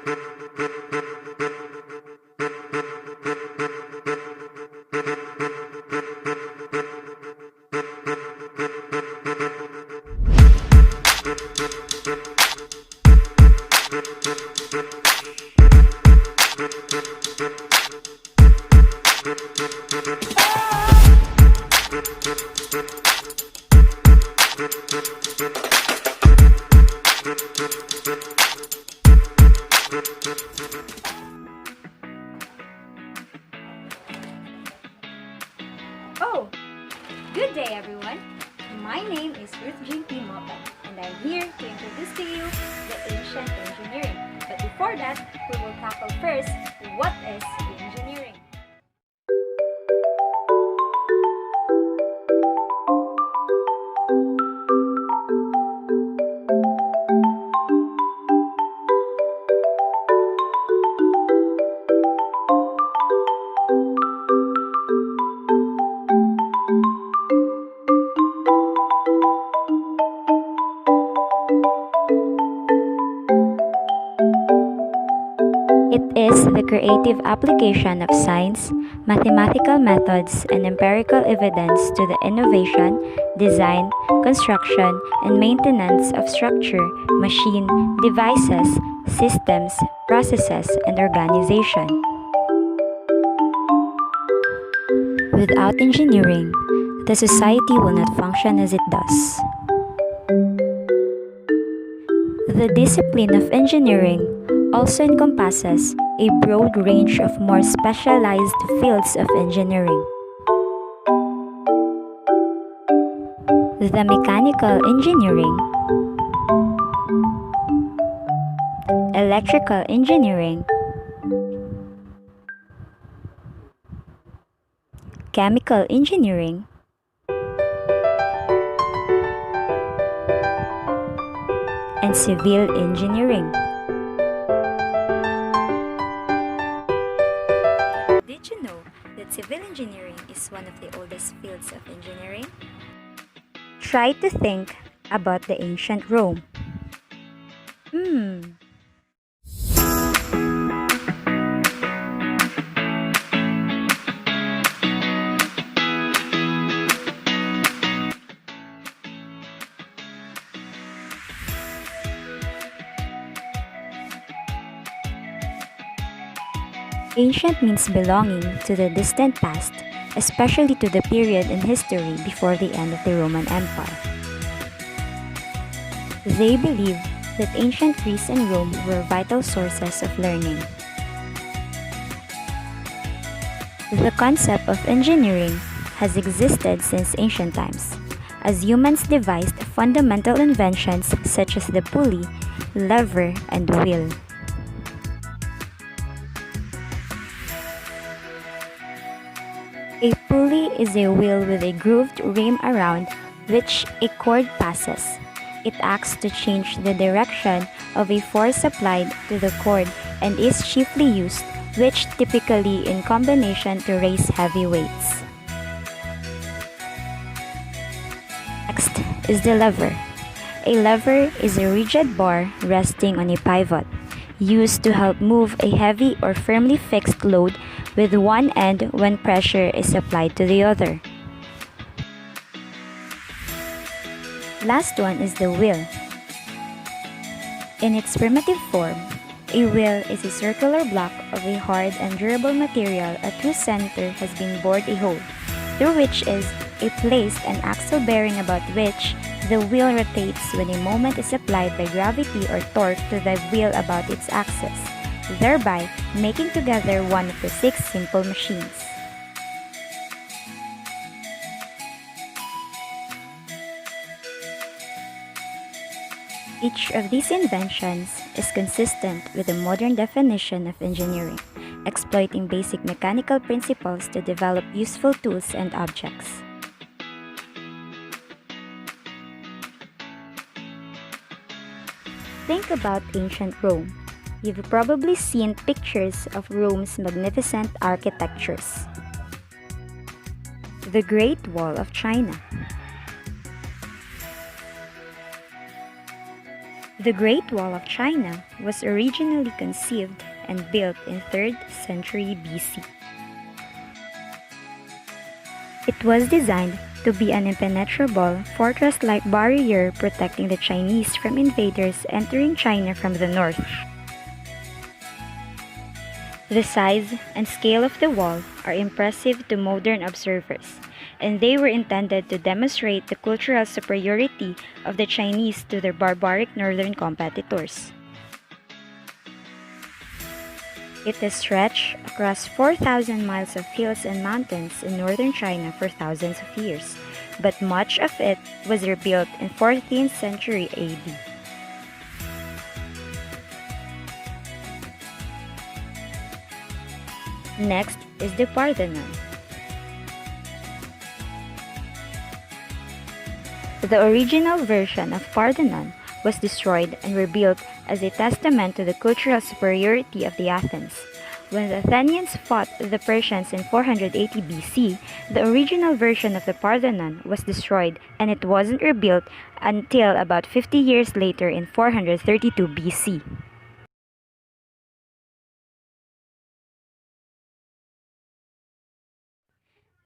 Oh, good day everyone. My name is Ruth Jean P. Mopan, and I'm here to introduce to you the ancient engineering. But before that, we will tackle first what is engineering. It is the creative application of science, mathematical methods, and empirical evidence to the innovation, design, construction, and maintenance of structure, machine, devices, systems, processes, and organization. Without engineering, the society will not function as it does. The discipline of engineering also encompasses a broad range of more specialized fields of engineering. The mechanical engineering, electrical engineering, chemical engineering, and civil engineering. Did you know that civil engineering is one of the oldest fields of engineering? Try to think about the ancient Rome. Ancient means belonging to the distant past, especially to the period in history before the end of the Roman Empire. They believe that ancient Greece and Rome were vital sources of learning. The concept of engineering has existed since ancient times, as humans devised fundamental inventions such as the pulley, lever, and wheel. A pulley is a wheel with a grooved rim around which a cord passes. It acts to change the direction of a force applied to the cord and is chiefly used, which typically in combination to raise heavy weights. Next is the lever. A lever is a rigid bar resting on a pivot, used to help move a heavy or firmly fixed load with one end when pressure is applied to the other. Last one is the wheel. In its primitive form, a wheel is a circular block of a hard and durable material at whose center has been bored a hole, through which is a placed an axle bearing about which the wheel rotates when a moment is applied by gravity or torque to the wheel about its axis, thereby making together one of the 6 simple machines. Each of these inventions is consistent with the modern definition of engineering, exploiting basic mechanical principles to develop useful tools and objects. Think about ancient Rome. You've probably seen pictures of Rome's magnificent architectures. The Great Wall of China. The Great Wall of China was originally conceived and built in 3rd century BC. It was designed to be an impenetrable, fortress-like barrier protecting the Chinese from invaders entering China from the north. The size and scale of the wall are impressive to modern observers, and they were intended to demonstrate the cultural superiority of the Chinese to their barbaric northern competitors. It has stretched across 4,000 miles of hills and mountains in northern China for thousands of years, but much of it was rebuilt in 14th century AD. Next is the Parthenon. The original version of Parthenon was destroyed and rebuilt as a testament to the cultural superiority of the Athens. When the Athenians fought the Persians in 480 BC, the original version of the Parthenon was destroyed and it wasn't rebuilt until about 50 years later in 432 BC.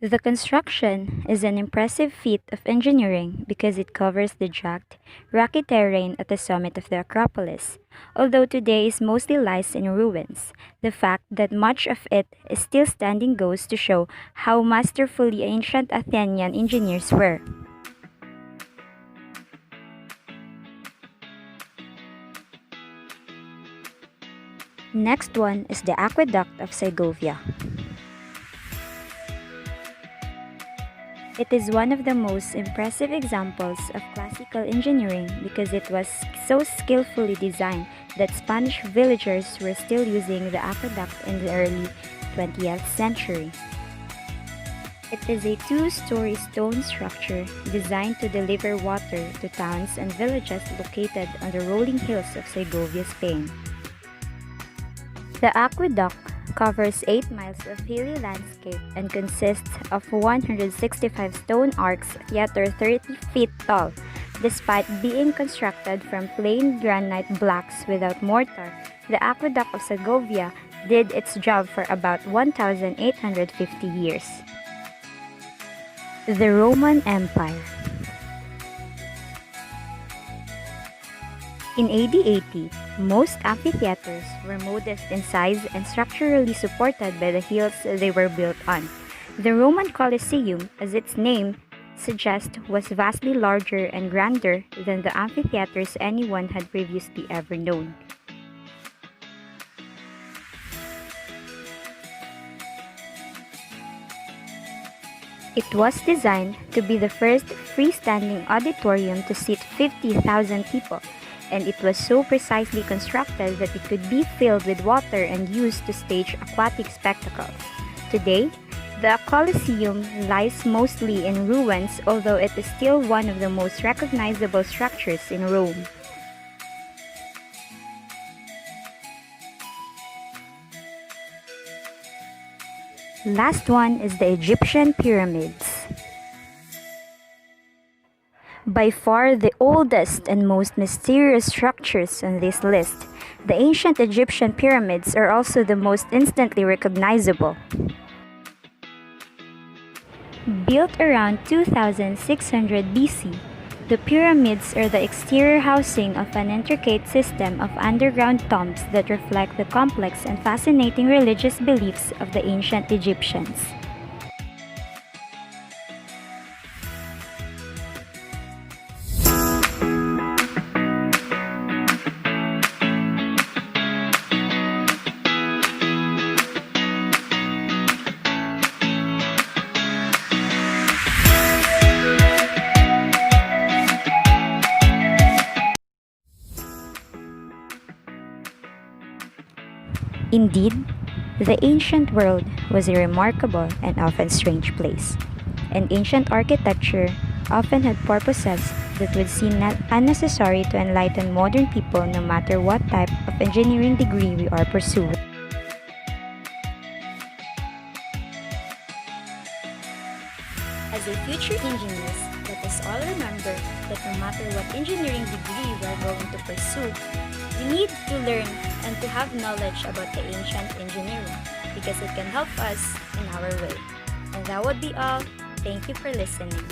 The construction is an impressive feat of engineering because it covers the jagged, rocky terrain at the summit of the Acropolis. Although today it mostly lies in ruins, the fact that much of it is still standing goes to show how masterfully ancient Athenian engineers were. Next one is the Aqueduct of Segovia. It is one of the most impressive examples of classical engineering because it was so skillfully designed that Spanish villagers were still using the aqueduct in the early 20th century. It is a two-story stone structure designed to deliver water to towns and villages located on the rolling hills of Segovia, Spain. The aqueduct covers 8 miles of hilly landscape and consists of 165 stone arcs that are 30 feet tall. Despite being constructed from plain granite blocks without mortar, the Aqueduct of Segovia did its job for about 1,850 years. The Roman Empire. In AD 80, most amphitheaters were modest in size and structurally supported by the hills they were built on. The Roman Colosseum, as its name suggests, was vastly larger and grander than the amphitheaters anyone had previously ever known. It was designed to be the first freestanding auditorium to seat 50,000 people, and it was so precisely constructed that it could be filled with water and used to stage aquatic spectacles. Today, the Colosseum lies mostly in ruins, although it is still one of the most recognizable structures in Rome. Last one is the Egyptian pyramids. By far the oldest and most mysterious structures on this list, the ancient Egyptian pyramids are also the most instantly recognizable. Built around 2600 BC, the pyramids are the exterior housing of an intricate system of underground tombs that reflect the complex and fascinating religious beliefs of the ancient Egyptians. Indeed, the ancient world was a remarkable and often strange place, and ancient architecture often had purposes that would seem not unnecessary to enlighten modern people no matter what type of engineering degree we are pursuing. As a future engineers, let us us all remember that no matter what engineering degree we're going to pursue, we need to learn and to have knowledge about the ancient engineering because it can help us in our way. And that would be all. Thank you for listening.